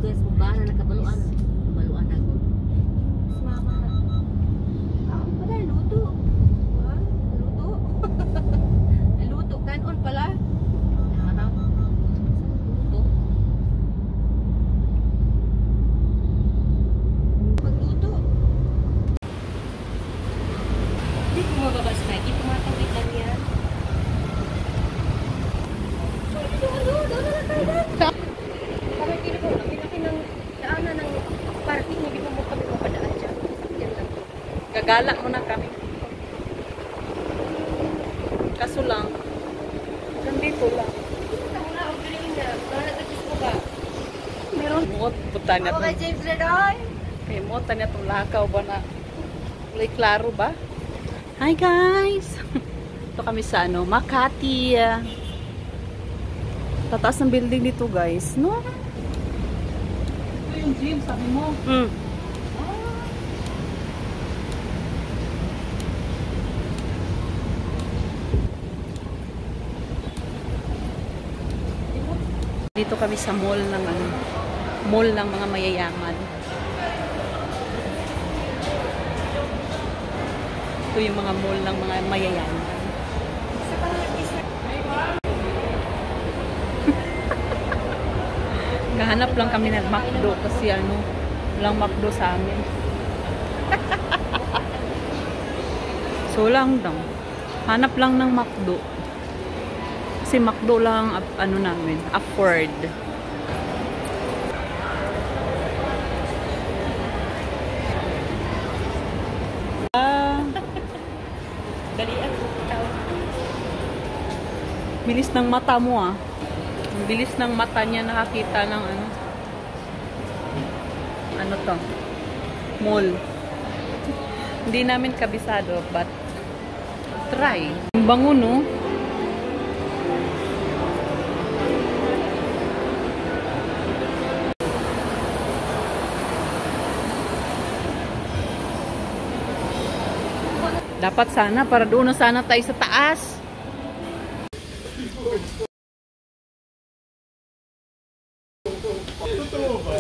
guys, kung ba na nakabaluan. Kabaluan ako. Mama. Ako pala, luto. Ha? Luto? Luto, kanon pala. Aha. Luto. Magluto. Hindi ko mababas na. Hindi tumatawid lang yan. Kami kini po, laki-laki ng daanan ng parking, hindi mo kami mapadaan dyan. Gagala muna kami. Kaso lang, nandito lang. Meron mo, puta niya Ako kay itong, James Redoy. kay mo, tanya itong lakaw ba na, kulay klaro ba? Hi guys! Ito kami sa ano, Makati. Tataas ng building dito guys, no? Ito yung gym, sabi mo. Dito kami sa mall ng ano, mall ng mga mayayaman. Ito yung mga mall ng mga mayayaman. Gahanap lang kami ng McDo kasi ano, walang McDo sa amin. So lang daw. Hanap lang ng McDo. Kasi McDo lang ano namin, afford. Dalian ko tao. Bilis ng mata mo ah. Ang bilis ng mata niya nakakita ng ano. Ano to? Mall. Hindi namin kabisado but try. Ang bango no? Dapat sana para doon na sana tayo sa taas. Totoo ba?